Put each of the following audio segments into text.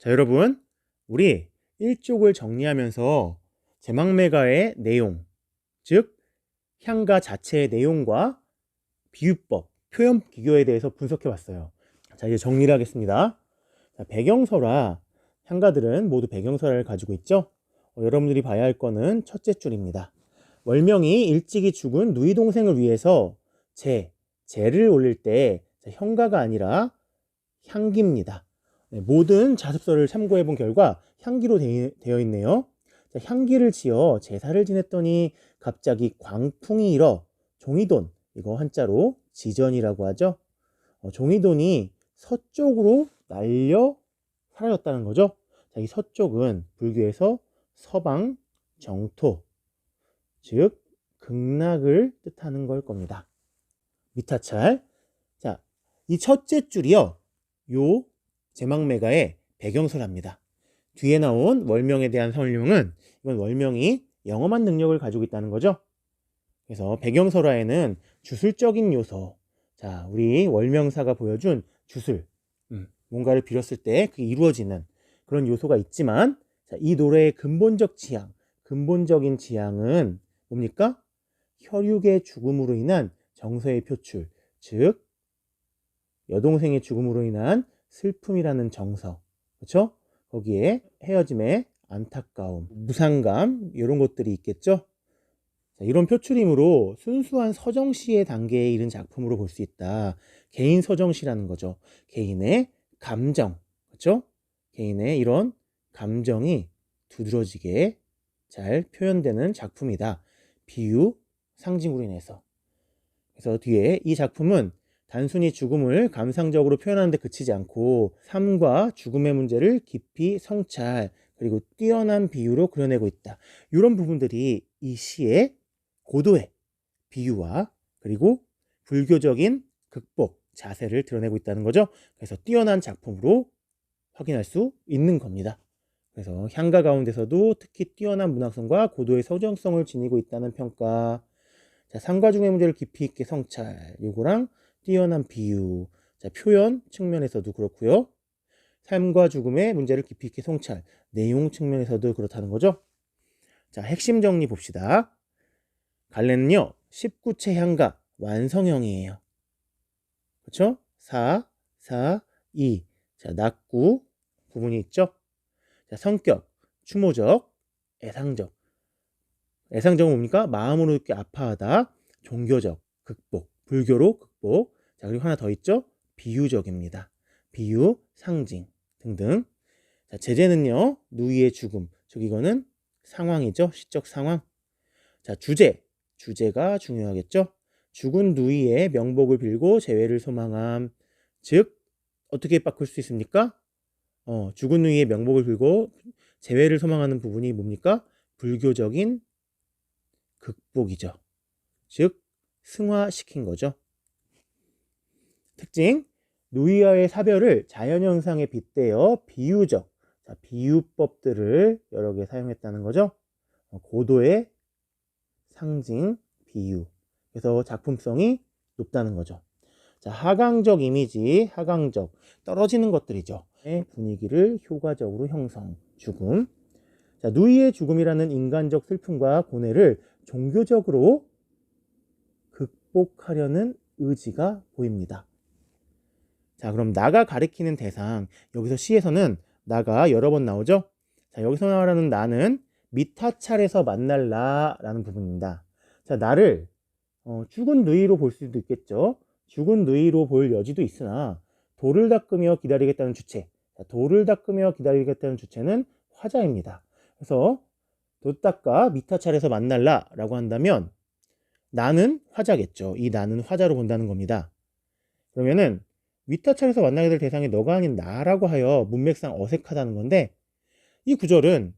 자, 여러분, 우리 일족을 정리하면서 제망매가의 내용, 즉 향가 자체의 내용과 비유법, 표현 기교에 대해서 분석해 봤어요. 자, 이제 정리를 하겠습니다. 자, 배경설화, 향가들은 모두 배경설화를 가지고 있죠. 여러분들이 봐야 할 거는 첫째 줄입니다. 월명이 일찍이 죽은 누이 동생을 위해서 제를 올릴 때 형가가 아니라 향기입니다. 네, 모든 자습서를 참고해 본 결과 향기로 되어 있네요. 자, 향기를 지어 제사를 지냈더니 갑자기 광풍이 일어 종이돈, 이거 한자로 지전이라고 하죠. 종이돈이 서쪽으로 날려 사라졌다는 거죠. 자, 이 서쪽은 불교에서 서방 정토, 즉 극락을 뜻하는 걸 겁니다. 미타찰. 자, 이 첫째 줄이요, 요 제망매가의 배경설합니다. 뒤에 나온 월명에 대한 설명은 이건 월명이 영험한 능력을 가지고 있다는 거죠. 그래서 배경설화에는 주술적인 요소, 자, 우리 월명사가 보여준 주술, 뭔가를 빌었을 때 그게 이루어지는 그런 요소가 있지만, 자, 이 노래의 근본적 지향, 근본적인 지향은 뭡니까? 혈육의 죽음으로 인한 정서의 표출, 즉 여동생의 죽음으로 인한 슬픔이라는 정서, 그렇죠? 거기에 헤어짐의 안타까움, 무상감, 이런 것들이 있겠죠. 자, 이런 표출이므로 순수한 서정시의 단계에 이른 작품으로 볼 수 있다. 개인 서정시라는 거죠. 개인의 감정, 그렇죠? 개인의 이런 감정이 두드러지게 잘 표현되는 작품이다. 비유, 상징으로 인해서. 그래서 뒤에 이 작품은 단순히 죽음을 감상적으로 표현하는 데 그치지 않고 삶과 죽음의 문제를 깊이 성찰, 그리고 뛰어난 비유로 그려내고 있다. 이런 부분들이 이 시의 고도의 비유와 그리고 불교적인 극복, 자세를 드러내고 있다는 거죠. 그래서 뛰어난 작품으로 확인할 수 있는 겁니다. 그래서 향가 가운데서도 특히 뛰어난 문학성과 고도의 서정성을 지니고 있다는 평가. 자, 상과 중의 문제를 깊이 있게 성찰, 요거랑 뛰어난 비유, 자, 표현 측면에서도 그렇고요. 삶과 죽음의 문제를 깊이 있게 성찰, 내용 측면에서도 그렇다는 거죠. 자, 핵심 정리 봅시다. 갈래는요, 19채 향가 완성형이에요. 그렇죠? 4, 4, 2. 자, 낙구 부분이 있죠. 자, 성격, 추모적, 애상적. 애상적은 뭡니까? 마음으로 이렇게 아파하다. 종교적, 극복, 불교로 극복. 자, 그리고 하나 더 있죠? 비유적입니다. 비유, 상징 등등. 자, 제재는요, 누이의 죽음. 즉 이거는 상황이죠. 시적 상황. 자, 주제가 중요하겠죠. 죽은 누이의 명복을 빌고 재회를 소망함. 즉 어떻게 바꿀 수 있습니까? 죽은 누이의 명복을 빌고 재회를 소망하는 부분이 뭡니까? 불교적인 극복이죠. 즉 승화시킨 거죠. 특징, 누이와의 사별을 자연현상에 빗대어 비유적, 자, 비유법들을 여러 개 사용했다는 거죠. 고도의 상징, 비유. 그래서 작품성이 높다는 거죠. 자, 하강적 이미지, 하강적, 떨어지는 것들이죠. 분위기를 효과적으로 형성, 죽음. 자, 누이의 죽음이라는 인간적 슬픔과 고뇌를 종교적으로 극복하려는 의지가 보입니다. 자, 그럼 나가 가리키는 대상, 여기서 시에서는 나가 여러 번 나오죠. 자, 여기서 말하는 나는 미타찰에서 만날 나라는 부분입니다. 자, 나를 죽은 누이로 볼 수도 있겠죠. 죽은 누이로 볼 여지도 있으나 돌을 닦으며 기다리겠다는 주체, 자, 돌을 닦으며 기다리겠다는 주체는 화자입니다. 그래서 돛 닦아 미타찰에서 만날라 라고 한다면 나는 화자겠죠. 이 나는 화자로 본다는 겁니다. 그러면은 미타찰에서 만나게 될 대상이 너가 아닌 나라고 하여 문맥상 어색하다는 건데, 이 구절은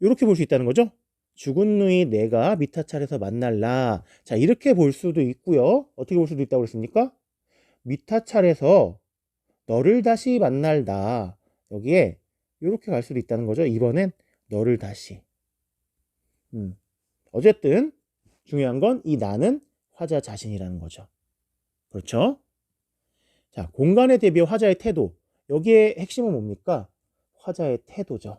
이렇게 볼 수 있다는 거죠. 죽은 누이 내가 미타찰에서 만날라. 자, 이렇게 볼 수도 있고요. 어떻게 볼 수도 있다고 그랬습니까? 미타찰에서 너를 다시 만날다. 여기에 이렇게 갈 수도 있다는 거죠. 이번엔 너를 다시. 어쨌든 중요한 건 이 나는 화자 자신이라는 거죠. 그렇죠? 자, 공간에 대비해 화자의 태도. 여기에 핵심은 뭡니까? 화자의 태도죠.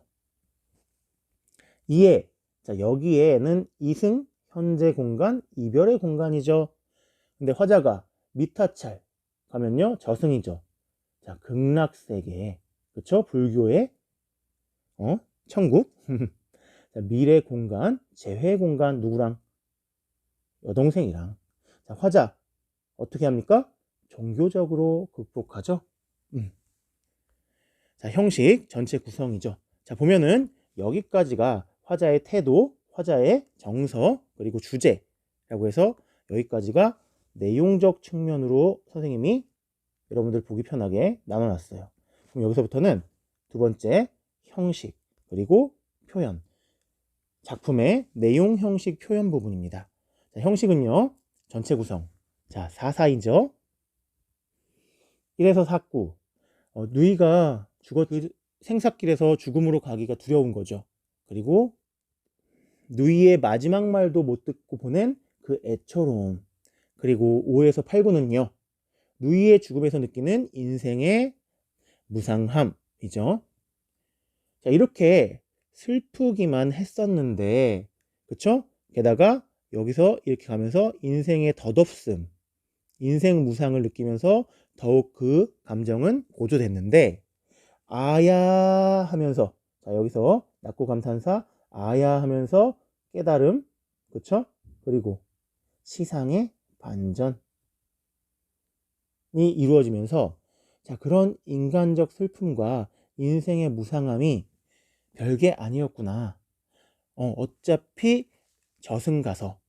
이에 자, 여기에는 이승, 현재 공간, 이별의 공간이죠. 근데 화자가 미타찰 가면요 저승이죠. 자, 극락세계, 그쵸? 불교의 천국. 자, 미래 공간, 재회 공간, 누구랑? 여동생이랑. 자, 화자 어떻게 합니까? 종교적으로 극복하죠. 자, 형식 전체 구성이죠. 자, 보면은 여기까지가 화자의 태도, 화자의 정서, 그리고 주제라고 해서 여기까지가 내용적 측면으로 선생님이 여러분들 보기 편하게 나눠놨어요. 그럼 여기서부터는 두 번째 형식, 그리고 표현. 작품의 내용, 형식, 표현 부분입니다. 자, 형식은요, 전체 구성. 자, 4사이죠. 1에서 4구. 누이가 생사길에서 죽음으로 가기가 두려운 거죠. 그리고 누이의 마지막 말도 못 듣고 보낸 그 애처로움. 그리고 5에서 8구는요, 누이의 죽음에서 느끼는 인생의 무상함이죠. 자, 이렇게 슬프기만 했었는데, 그쵸? 게다가 여기서 이렇게 가면서 인생의 덧없음, 인생 무상을 느끼면서 더욱 그 감정은 고조됐는데, 아야 하면서, 자, 여기서 낙고 감탄사 아야 하면서 깨달음, 그쵸? 그리고 시상의 반전이 이루어지면서, 자, 그런 인간적 슬픔과 인생의 무상함이 별게 아니었구나. 어차피 저승 가서,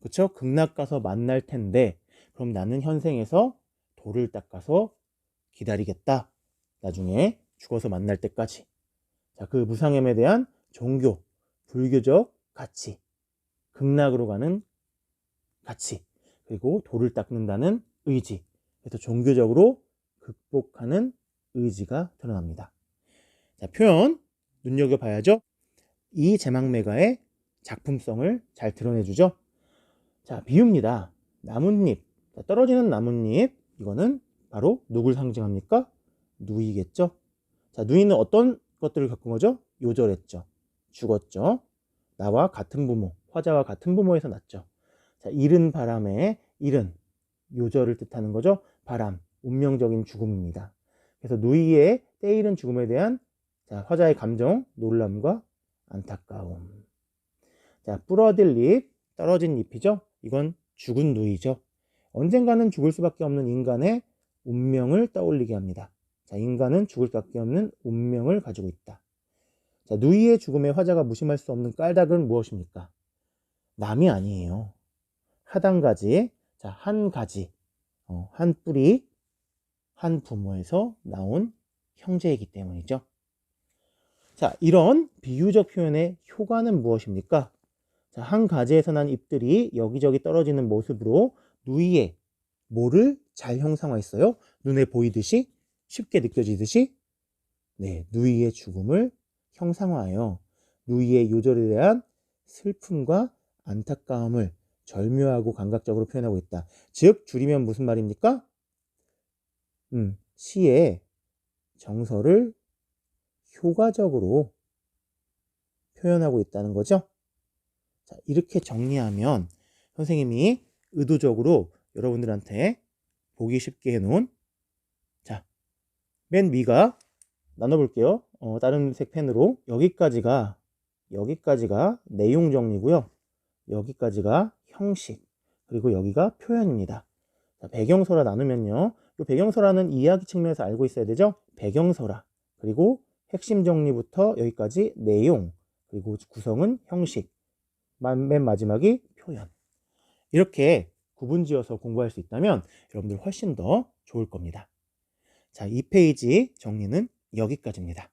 그쵸? 극락 가서 만날 텐데, 그럼 나는 현생에서 돌을 닦아서 기다리겠다. 나중에 죽어서 만날 때까지. 자, 그 무상함에 대한 종교, 불교적 가치, 극락으로 가는 가치, 그리고 돌을 닦는다는 의지. 그래서 종교적으로 극복하는 의지가 드러납니다. 자, 표현 눈여겨봐야죠. 이 제망매가의 작품성을 잘 드러내주죠. 자, 비유입니다. 나뭇잎, 자, 떨어지는 나뭇잎, 이거는 바로 누굴 상징합니까? 누이겠죠. 자, 누이는 어떤 것들을 겪은 거죠? 요절했죠. 죽었죠. 나와 같은 부모, 화자와 같은 부모에서 났죠. 자, 이른 바람에, 이른 요절을 뜻하는 거죠. 바람, 운명적인 죽음입니다. 그래서 누이의 때이른 죽음에 대한, 자, 화자의 감정, 놀람과 안타까움. 자, 부러질 잎, 떨어진 잎이죠. 이건 죽은 누이죠. 언젠가는 죽을 수밖에 없는 인간의 운명을 떠올리게 합니다. 자, 인간은 죽을 수밖에 없는 운명을 가지고 있다. 자, 누이의 죽음에 화자가 무심할 수 없는 까닭은 무엇입니까? 남이 아니에요. 하단가지, 자, 한 가지, 한 뿌리, 한 부모에서 나온 형제이기 때문이죠. 자, 이런 비유적 표현의 효과는 무엇입니까? 자, 한 가지에서 난 잎들이 여기저기 떨어지는 모습으로 누이의 뭐를 잘 형상화했어요? 눈에 보이듯이, 쉽게 느껴지듯이, 네, 누이의 죽음을 형상화해요. 누이의 요절에 대한 슬픔과 안타까움을 절묘하고 감각적으로 표현하고 있다. 즉, 줄이면 무슨 말입니까? 시의 정서를 효과적으로 표현하고 있다는 거죠. 자, 이렇게 정리하면 선생님이 의도적으로 여러분들한테 보기 쉽게 해놓은, 자, 맨 위가 나눠볼게요. 다른 색 펜으로. 여기까지가 내용 정리고요. 여기까지가 형식, 그리고 여기가 표현입니다. 자, 배경설화 나누면요, 이 배경설화는 이야기 측면에서 알고 있어야 되죠. 배경설화, 그리고 핵심 정리부터 여기까지 내용, 그리고 구성은 형식, 맨 마지막이 표현. 이렇게 구분지어서 공부할 수 있다면 여러분들 훨씬 더 좋을 겁니다. 자, 이 페이지 정리는 여기까지입니다.